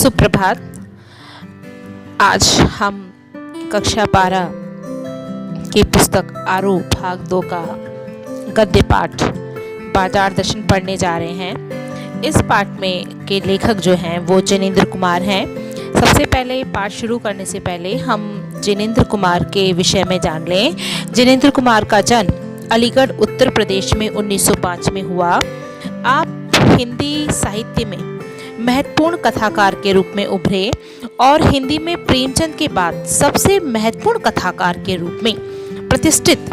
सुप्रभात। आज हम कक्षा 12 की पुस्तक आरोह भाग 2 का गद्य पाठ बाजार दर्शन पढ़ने जा रहे हैं। इस पाठ में के लेखक जो हैं वो जिनेंद्र कुमार हैं। सबसे पहले पाठ शुरू करने से पहले हम जिनेंद्र कुमार के विषय में जान लें। जिनेंद्र कुमार का जन्म अलीगढ़ उत्तर प्रदेश में 1905 में हुआ। आप हिंदी साहित्य में महत्वपूर्ण कथाकार के रूप में उभरे और हिंदी में प्रेमचंद के बाद सबसे महत्वपूर्ण कथाकार के रूप में प्रतिष्ठित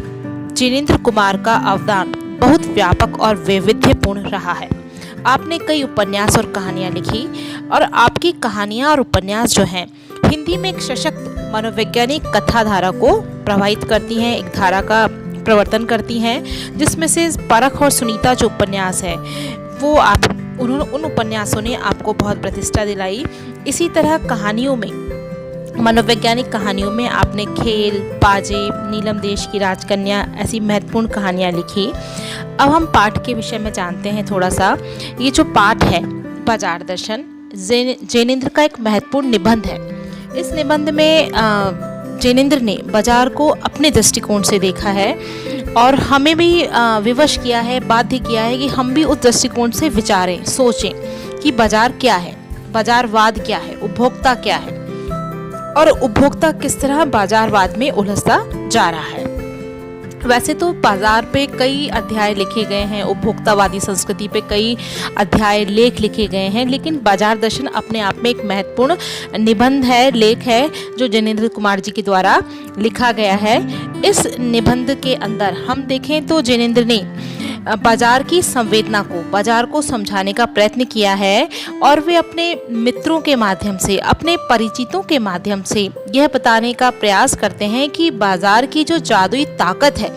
जिनेंद्र कुमार का अवदान बहुत व्यापक और वैविध्यपूर्ण रहा है। आपने कई उपन्यास और कहानियां लिखी और आपकी कहानियां और उपन्यास जो हैं हिंदी में एक सशक्त मनोवैज्ञानिक कथा धारा को प्रभावित करती हैं, एक धारा का प्रवर्तन करती हैं, जिसमें से परख और सुनीता जो उपन्यास है वो उन उपन्यासों ने आपको बहुत प्रतिष्ठा दिलाई। इसी तरह कहानियों में, मनोवैज्ञानिक कहानियों में आपने खेल, पाजेब, नीलम देश की राजकन्या ऐसी महत्वपूर्ण कहानियां लिखी। अब हम पाठ के विषय में जानते हैं थोड़ा सा। ये जो पाठ है बाजार दर्शन, जिनेंद्र का एक महत्वपूर्ण निबंध है। इस निबंध में जिनेंद्र ने बाजार को अपने दृष्टिकोण से देखा है और हमें भी विवश किया है, बाध्य किया है कि हम भी उस दृष्टिकोण से विचारें, सोचें कि बाजार क्या है, बाजारवाद क्या है, उपभोक्ता क्या है और उपभोक्ता किस तरह बाजारवाद में उलझता जा रहा है। वैसे तो बाजार पे कई अध्याय लिखे गए हैं, उपभोक्तावादी संस्कृति पे कई अध्याय लेख लिखे गए हैं, लेकिन बाजार दर्शन अपने आप में एक महत्वपूर्ण निबंध है, लेख है जो जिनेंद्र कुमार जी के द्वारा लिखा गया है। इस निबंध के अंदर हम देखें तो जिनेंद्र ने बाजार की संवेदना को, बाजार को समझाने का प्रयत्न किया है और वे अपने मित्रों के माध्यम से, अपने परिचितों के माध्यम से यह बताने का प्रयास करते हैं कि बाजार की जो जादुई ताकत है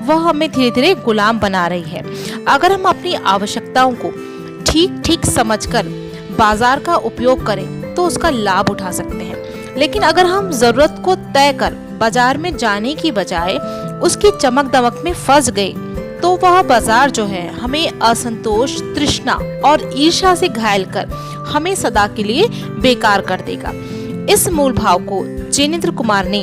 वह हमें धीरे धीरे गुलाम बना रही है। अगर हम अपनी आवश्यकताओं को ठीक ठीक समझकर बाजार का उपयोग करें तो उसका लाभ उठा सकते हैं, लेकिन अगर हम जरूरत को तय कर बाजार में जाने की बजाय उसकी चमक दमक में फंस गए तो वह बाजार जो है हमें असंतोष, तृष्णा और ईर्ष्या से घायल कर हमें सदा के लिए बेकार कर देगा। इस मूल भाव को जिनेंद्र कुमार ने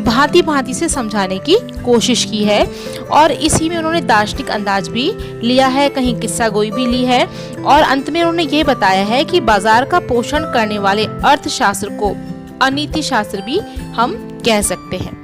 भांति भांति से समझाने की कोशिश की है और इसी में उन्होंने दार्शनिक अंदाज भी लिया है, कहीं किस्सा गोई भी ली है और अंत में उन्होंने ये बताया है कि बाजार का पोषण करने वाले अर्थशास्त्र को अनीति शास्त्र भी हम कह सकते हैं।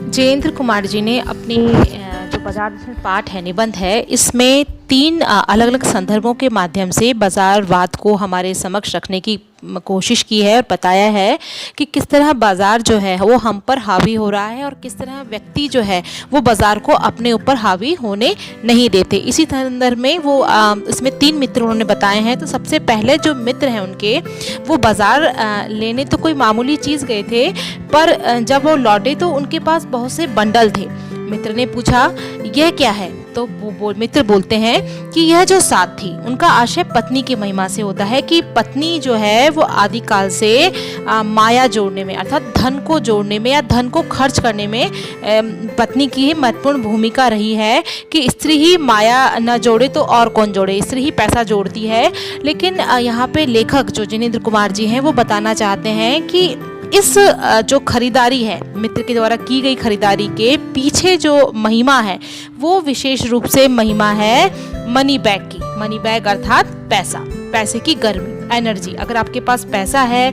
जिनेंद्र कुमार जी ने अपनी जो बाजार दर्शन पाठ है, निबंध है, इसमें 3 अलग अलग संदर्भों के माध्यम से बाजारवाद को हमारे समक्ष रखने की कोशिश की है और बताया है कि किस तरह बाजार जो है वो हम पर हावी हो रहा है और किस तरह व्यक्ति जो है वो बाजार को अपने ऊपर हावी होने नहीं देते। इसी संदर्भ में वो इसमें 3 मित्र उन्होंने बताए हैं। तो सबसे पहले जो मित्र हैं उनके, वो बाजार लेने तो कोई मामूली चीज़ गए थे, पर जब वो लौटे तो उनके पास बहुत से बंडल थे। मित्र ने पूछा यह क्या है, तो वो मित्र बोलते हैं कि यह जो साथ थी उनका आशय पत्नी की महिमा से होता है कि पत्नी जो है वो आदिकाल से माया जोड़ने में, अर्थात धन को जोड़ने में या धन को खर्च करने में पत्नी की ही महत्वपूर्ण भूमिका रही है कि स्त्री ही माया न जोड़े तो और कौन जोड़े, स्त्री ही पैसा जोड़ती है। लेकिन यहाँ पे लेखक जो जिनेंद्र कुमार जी हैं वो बताना चाहते हैं कि इस जो खरीदारी है, मित्र के द्वारा की गई खरीदारी के पीछे जो महिमा है वो विशेष रूप से महिमा है मनी बैग की। मनी बैग अर्थात पैसा, पैसे की गर्मी, एनर्जी। अगर आपके पास पैसा है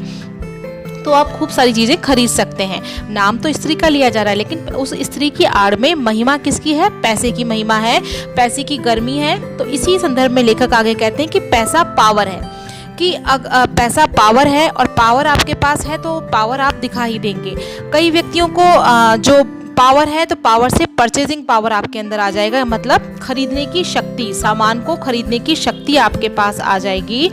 तो आप खूब सारी चीज़ें खरीद सकते हैं। नाम तो स्त्री का लिया जा रहा है, लेकिन उस स्त्री की आड़ में महिमा किसकी है? पैसे की महिमा है, पैसे की गर्मी है। तो इसी संदर्भ में लेखक आगे कहते हैं कि पैसा पावर है, कि पैसा पावर है और पावर आपके पास है तो पावर आप दिखा ही देंगे। कई व्यक्तियों को जो पावर है तो पावर से परचेजिंग पावर आपके अंदर आ जाएगा, मतलब खरीदने की शक्ति, सामान को खरीदने की शक्ति आपके पास आ जाएगी।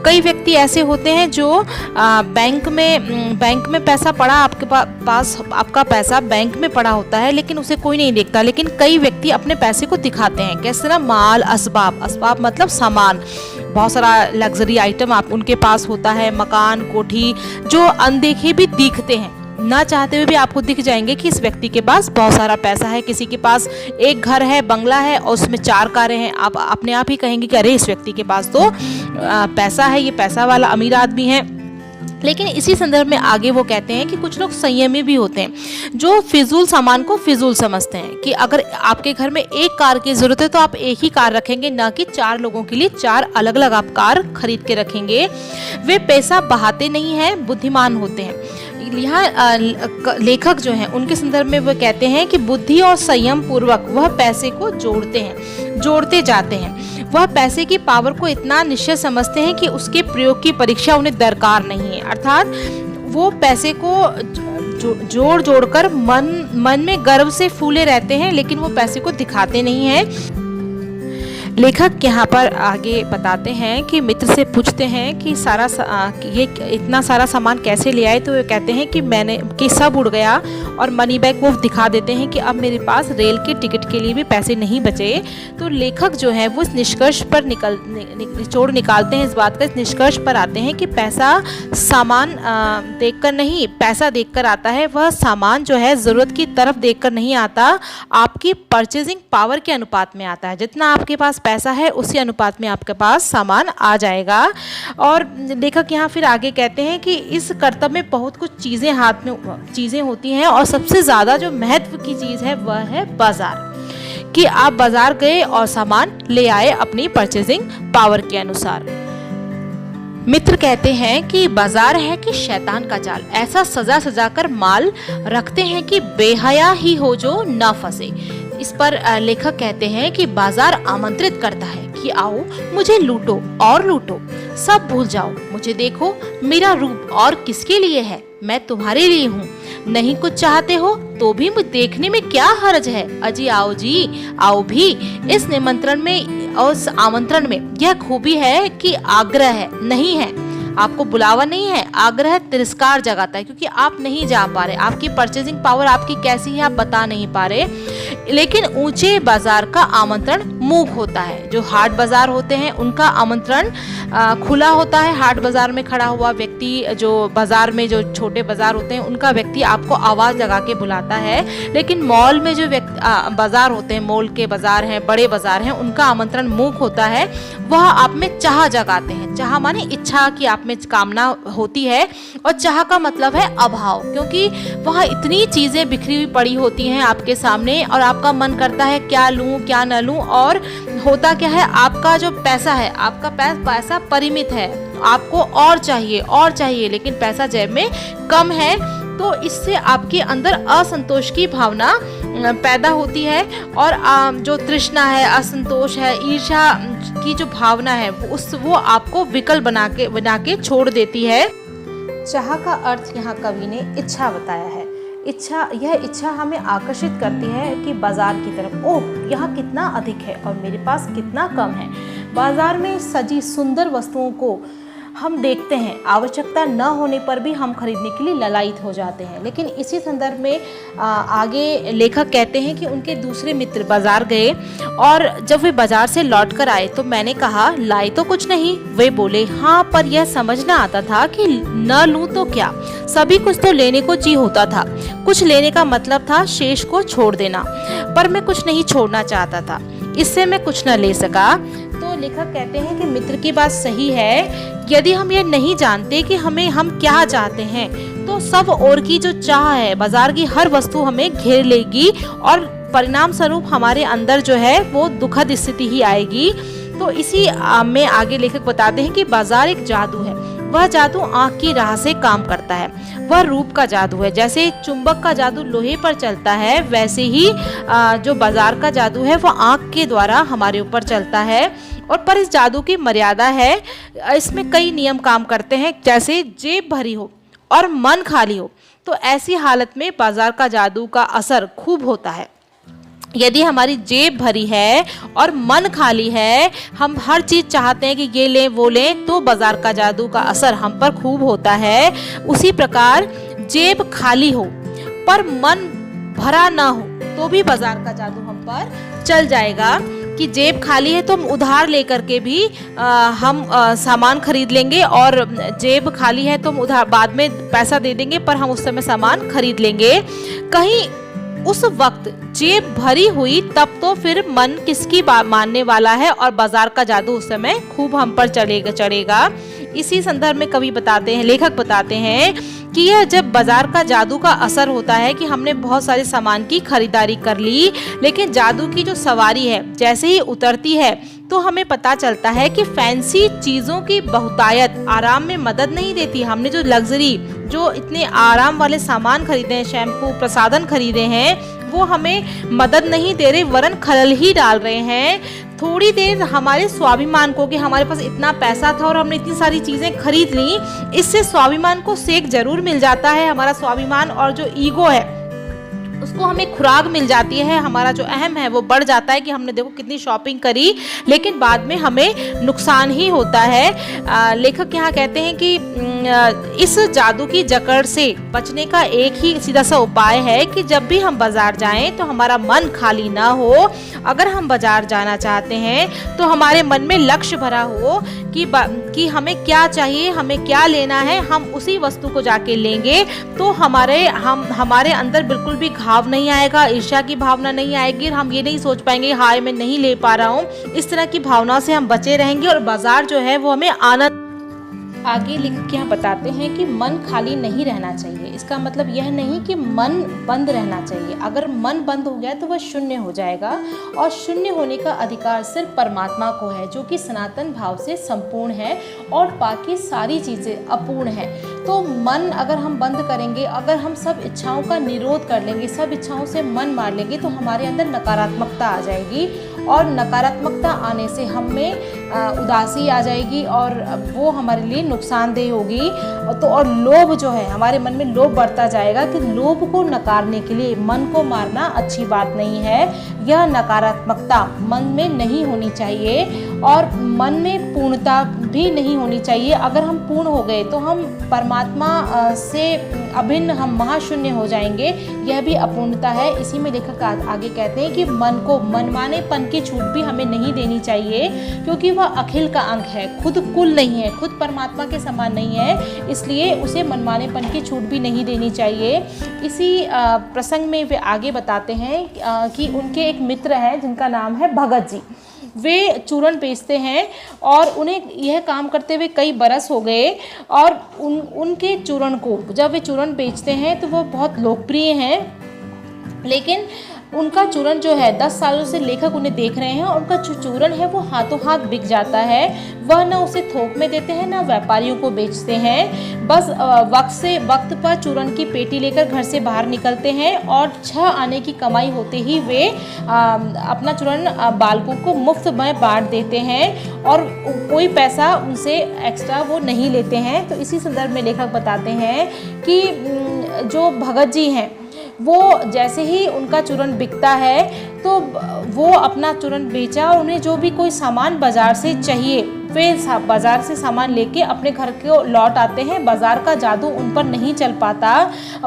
कई व्यक्ति ऐसे होते हैं जो बैंक में पैसा पड़ा, आपके पास आपका पैसा बैंक में पड़ा होता है लेकिन उसे कोई नहीं देखता। लेकिन कई व्यक्ति अपने पैसे को दिखाते हैं, कैसे ना, माल, असबाब मतलब सामान, बहुत सारा लग्जरी आइटम आप उनके पास होता है, मकान, कोठी, जो अनदेखे भी दिखते हैं ना चाहते हुए भी आपको दिख जाएंगे कि इस व्यक्ति के पास बहुत सारा पैसा है, किसी के पास एक घर है, बंगला है और उसमें 4 कारें हैं। आप अपने आप ही कहेंगे कि अरे इस व्यक्ति के पास तो पैसा है, ये पैसा वाला अमीर आदमी है। लेकिन इसी संदर्भ में आगे वो कहते हैं कि कुछ लोग संयमी भी होते हैं जो फिजूल सामान को फिजूल समझते हैं, कि अगर आपके घर में एक कार की ज़रूरत है तो आप एक ही कार रखेंगे, ना कि 4 लोगों के लिए 4 अलग अलग आप कार खरीद के रखेंगे। वे पैसा बहाते नहीं हैं, बुद्धिमान होते हैं। यहाँ लेखक जो हैं उनके संदर्भ में वो कहते हैं कि बुद्धि और संयम पूर्वक वह पैसे को जोड़ते जाते हैं। वह पैसे की पावर को इतना निश्चय समझते हैं कि उसके प्रयोग की परीक्षा उन्हें दरकार नहीं है। अर्थात वो पैसे को जोड़ कर मन में गर्व से फूले रहते हैं, लेकिन वो पैसे को दिखाते नहीं हैं। लेखक यहाँ पर आगे बताते हैं कि मित्र से पूछते हैं कि ये इतना सारा सामान कैसे ले आए, तो वे कहते हैं कि सब उड़ गया, और मनी बैग वो दिखा देते हैं कि अब मेरे पास रेल के टिकट के लिए भी पैसे नहीं बचे। तो लेखक जो है वो इस निष्कर्ष पर निचोड़ निकालते हैं, इस बात का इस निष्कर्ष पर आते हैं कि पैसा सामान देखकर नहीं, पैसा देखकर आता है। वह सामान जो है ज़रूरत की तरफ देखकर नहीं आता, आपकी परचेजिंग पावर के अनुपात में आता है। जितना आपके पास पैसा है उसी अनुपात में आपके पास सामान आ जाएगा। और लेखक यहाँ फिर आगे कहते हैं कि इस कर्तव्य में बहुत कुछ चीज़ें होती हैं, और सबसे ज़्यादा जो महत्व की चीज़ है वह है बाजार, कि आप बाजार गए और सामान ले आए अपनी परचेजिंग पावर के अनुसार। मित्र कहते हैं कि बाजार है कि शैतान का जाल, ऐसा सजा कर माल रखते हैं कि बेहया ही हो जो न फंसे। इस पर लेखक कहते हैं कि बाजार आमंत्रित करता है कि आओ मुझे लूटो और लूटो, सब भूल जाओ, मुझे देखो, मेरा रूप और किसके लिए है, मैं तुम्हारे लिए हूँ। नहीं कुछ चाहते हो तो भी मुझे देखने में क्या हर्ज है, अजी आओ जी आओ भी। इस निमंत्रण में और इस आमंत्रण में यह खूबी है कि आग्रह है, नहीं है, आपको बुलावा नहीं है, आग्रह तिरस्कार जगाता है, क्योंकि आप नहीं जा पा रहे, आपकी परचेजिंग पावर आपकी कैसी है आप बता नहीं पा रहे। लेकिन ऊंचे बाजार का आमंत्रण मूक होता है। जो हाट बाजार होते हैं उनका आमंत्रण खुला होता है। हाट बाजार में खड़ा हुआ व्यक्ति, जो बाजार में जो छोटे बाजार होते हैं उनका व्यक्ति आपको आवाज़ लगा के बुलाता है। लेकिन मॉल में जो बाजार होते हैं, मॉल के बाजार हैं, बड़े बाजार हैं, उनका आमंत्रण मूक होता है। वह आप में चाह जगाते हैं। चाह माने इच्छा की आप में कामना होती है, और चाह का मतलब है अभाव, क्योंकि वहाँ इतनी चीज़ें बिखरी हुई पड़ी होती हैं आपके सामने और आपका मन करता है क्या लूँ क्या न लूँ। और होता क्या है, आपका जो पैसा है, आपका पैसा परिमित है, आपको और चाहिए, लेकिन पैसा जेब में कम है, तो इससे आपके अंदर असंतोष की भावना पैदा होती है। और जो तृष्णा है, असंतोष है, ईर्ष्या की जो भावना है वो आपको विकल बना के छोड़ देती है। चाह का अर्थ यहाँ कवि ने इच्छा बताया है। यह इच्छा हमें आकर्षित करती है कि बाजार की तरफ, ओह यहाँ कितना अधिक है और मेरे पास कितना कम है। बाजार में सजी सुंदर वस्तुओं को हम देखते हैं, आवश्यकता न होने पर भी हम खरीदने के लिए ललायित हो जाते हैं। लेकिन इसी संदर्भ में आगे लेखक कहते हैं कि उनके दूसरे मित्र बाजार गए, और जब वे बाजार से लौट कर आए तो मैंने कहा लाए तो कुछ नहीं। वे बोले हाँ, पर यह समझना आता था कि न लूँ तो क्या, सभी कुछ तो लेने को जी होता था। कुछ लेने का मतलब था शेष को छोड़ देना, पर मैं कुछ नहीं छोड़ना चाहता था, इससे मैं कुछ न ले सका। तो लेखक कहते हैं कि मित्र की बात सही है। यदि हम ये नहीं जानते कि हम क्या चाहते हैं, तो सब और की जो चाह है, बाजार की हर वस्तु हमें घेर लेगी, और परिणाम स्वरूप हमारे अंदर जो है वो दुखद स्थिति ही आएगी। तो इसी में आगे लेखक बताते हैं कि बाजार एक जादू है। वह जादू आँख की राह से काम करता है। वह रूप का जादू है। जैसे चुंबक का जादू लोहे पर चलता है, वैसे ही जो बाजार का जादू है वह आँख के द्वारा हमारे ऊपर चलता है। और पर इस जादू की मर्यादा है, इसमें कई नियम काम करते हैं। जैसे जेब भरी हो और मन खाली हो, तो ऐसी हालत में बाजार का जादू का असर खूब होता है। यदि हमारी जेब भरी है और मन खाली है, हम हर चीज़ चाहते हैं कि ये लें वो लें, तो बाजार का जादू का असर हम पर खूब होता है। उसी प्रकार जेब खाली हो पर मन भरा ना हो, तो भी बाजार का जादू हम पर चल जाएगा। कि जेब खाली है तो हम उधार लेकर के भी हम सामान खरीद लेंगे, और जेब खाली है तो हम उधार बाद में पैसा दे देंगे पर हम उस समय सामान खरीद लेंगे। कहीं उस वक्त जेब भरी हुई तब तो फिर मन किसकी मानने वाला है, और बाजार का जादू उस समय खूब हम पर चढ़ेगा। इसी संदर्भ में कवि बताते हैं, लेखक बताते हैं कि यह जब बाजार का जादू का असर होता है कि हमने बहुत सारे सामान की खरीदारी कर ली, लेकिन जादू की जो सवारी है जैसे ही उतरती है तो हमें पता चलता है कि फैंसी चीज़ों की बहुतायत आराम में मदद नहीं देती। हमने जो लग्जरी, जो इतने आराम वाले सामान खरीदे हैं, शैम्पू, प्रसाधन खरीदे हैं, वो हमें मदद नहीं दे रहे वरन खलल ही डाल रहे हैं। थोड़ी देर हमारे स्वाभिमान को, कि हमारे पास इतना पैसा था और हमने इतनी सारी चीज़ें खरीद ली, इससे स्वाभिमान को सेक जरूर मिल जाता है। हमारा स्वाभिमान और जो ईगो है उसको हमें खुराक मिल जाती है, हमारा जो अहम है वो बढ़ जाता है कि हमने देखो कितनी शॉपिंग करी, लेकिन बाद में हमें नुकसान ही होता है। लेखक यहाँ कहते हैं कि इस जादू की जकड़ से बचने का एक ही सीधा सा उपाय है कि जब भी हम बाजार जाएं तो हमारा मन खाली ना हो। अगर हम बाजार जाना चाहते हैं तो हमारे मन में लक्ष्य भरा हो कि हमें क्या चाहिए, हमें क्या लेना है, हम उसी वस्तु को जाके लेंगे तो हमारे अंदर बिल्कुल भी घाव नहीं आएगा, ईर्ष्या की भावना नहीं आएगी, हम ये नहीं सोच पाएंगे हाय मैं नहीं ले पा रहा हूँ। इस तरह की भावना से हम बचे रहेंगे और बाजार जो है वो हमें आनंद। आगे लेखक यहाँ बताते हैं कि मन खाली नहीं रहना चाहिए। इसका मतलब यह नहीं कि मन बंद रहना चाहिए। अगर मन बंद हो गया तो वह शून्य हो जाएगा, और शून्य होने का अधिकार सिर्फ परमात्मा को है जो कि सनातन भाव से संपूर्ण है और बाकी सारी चीज़ें अपूर्ण है। तो मन अगर हम बंद करेंगे, अगर हम सब इच्छाओं का निरोध कर लेंगे, सब इच्छाओं से मन मार लेंगे तो हमारे अंदर नकारात्मकता आ जाएगी, और नकारात्मकता आने से हमें उदासी आ जाएगी और वो हमारे लिए नुकसानदेह होगी। तो और लोभ जो है, हमारे मन में लोभ बढ़ता जाएगा कि लोभ को नकारने के लिए मन को मारना अच्छी बात नहीं है। यह नकारात्मकता मन में नहीं होनी चाहिए और मन में पूर्णता भी नहीं होनी चाहिए। अगर हम पूर्ण हो गए तो हम परमात्मा से अभिन्न, हम महाशून्य हो जाएंगे। यह भी अपूर्णता है। इसी में लेखक आगे कहते हैं कि मन को मनमानेपन की छूट भी हमें नहीं देनी चाहिए, क्योंकि वह अखिल का अंग है, खुद कुल नहीं है, खुद परमात्मा के समान नहीं है, इसलिए उसे मनमानेपन की छूट भी नहीं देनी चाहिए। इसी प्रसंग में वे आगे बताते हैं कि उनके एक मित्र हैं जिनका नाम है भगत जी। वे चूरन बेचते हैं और उन्हें यह काम करते हुए कई बरस हो गए, और उनके चूरन को, जब वे चूरन बेचते हैं तो वो बहुत लोकप्रिय हैं, लेकिन उनका चूरन जो है 10 सालों से लेखक उन्हें देख रहे हैं और उनका जो चूरन है वो हाथों हाथ बिक जाता है। वह न उसे थोक में देते हैं न व्यापारियों को बेचते हैं। बस वक्त पर चूरन की पेटी लेकर घर से बाहर निकलते हैं और 6 आने की कमाई होते ही वे अपना चूरन बालकों को मुफ्त में बांट देते हैं और कोई पैसा उनसे एक्स्ट्रा वो नहीं लेते हैं। तो इसी संदर्भ में लेखक बताते हैं कि जो भगत जी हैं वो जैसे ही उनका चूरन बिकता है तो वो अपना चूरन बेचा और उन्हें जो भी कोई सामान बाज़ार से चाहिए वे बाज़ार से सामान लेके अपने घर को लौट आते हैं। बाज़ार का जादू उन पर नहीं चल पाता,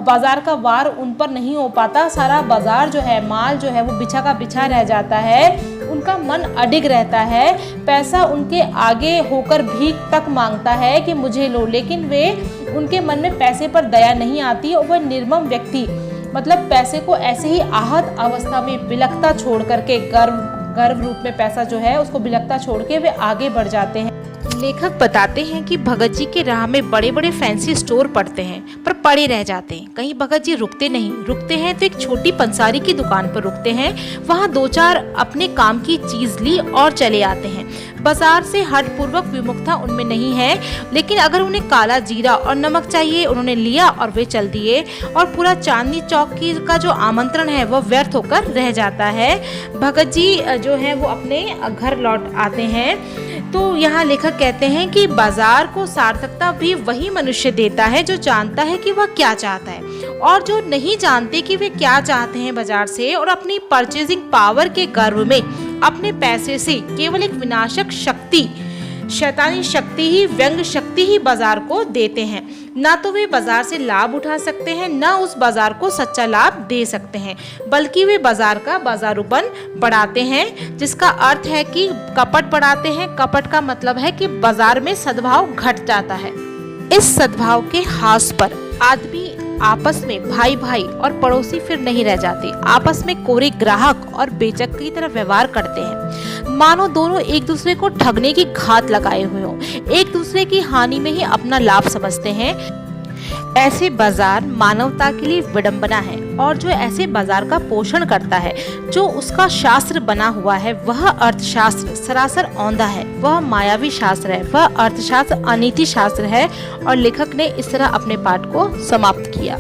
बाज़ार का वार उन पर नहीं हो पाता। सारा बाज़ार जो है, माल जो है वो बिछा का बिछा रह जाता है। उनका मन अडिग रहता है, पैसा उनके आगे होकर भीख तक मांगता है कि मुझे लो, लेकिन वे उनके मन में पैसे पर दया नहीं आती और वह निर्मम व्यक्ति मतलब पैसे को ऐसे ही आहत अवस्था में बिलखता छोड़ करके गर्व रूप में पैसा जो है उसको बिलखता छोड़ के वे आगे बढ़ जाते हैं। लेखक बताते हैं कि भगत जी के राह में बड़े बड़े फैंसी स्टोर पड़ते हैं पर पड़े रह जाते हैं। कहीं भगत जी रुकते नहीं, रुकते हैं तो एक छोटी पंसारी की दुकान पर रुकते हैं। वहाँ 2-4 अपने काम की चीज ली और चले आते हैं। बाजार से हठपूर्वक विमुखता उनमें नहीं है, लेकिन अगर उन्हें काला जीरा और नमक चाहिए उन्होंने लिया और वे चल दिए और पूरा चांदनी चौक का जो आमंत्रण है वह व्यर्थ होकर रह जाता है। भगत जी जो है वो अपने घर लौट आते हैं। तो यहाँ लेखक कहते हैं कि बाजार को सार्थकता भी वही मनुष्य देता है जो जानता है कि वह क्या चाहता है, और जो नहीं जानते कि वे क्या चाहते हैं बाजार से और अपनी परचेजिंग पावर के गर्व में अपने पैसे से केवल एक विनाशक शैतानी शक्ति ही, व्यंग शक्ति ही बाजार को देते हैं। ना तो वे बाजार से लाभ उठा सकते हैं, ना उस बाजार को सच्चा लाभ दे सकते हैं, बल्कि वे बाजार का बाजारूपन बढ़ाते हैं, जिसका अर्थ है कि कपट बढ़ाते हैं। कपट का मतलब है कि बाजार में सद्भाव घट जाता है। इस सद्भाव के ह्रास पर आदमी आपस में भाई भाई और पड़ोसी फिर नहीं रह जाते, आपस में कोरे ग्राहक और बेचक की तरह व्यवहार करते हैं, मानो दोनों एक दूसरे को ठगने की घात लगाए हुए हों, एक दूसरे की हानि में ही अपना लाभ समझते हैं। ऐसे बाजार मानवता के लिए विडंबना है, और जो ऐसे बाजार का पोषण करता है, जो उसका शास्त्र बना हुआ है, वह अर्थशास्त्र सरासर औंधा है, वह मायावी शास्त्र है, वह अर्थशास्त्र अनीति शास्त्र है। और लेखक ने इस तरह अपने पाठ को समाप्त किया।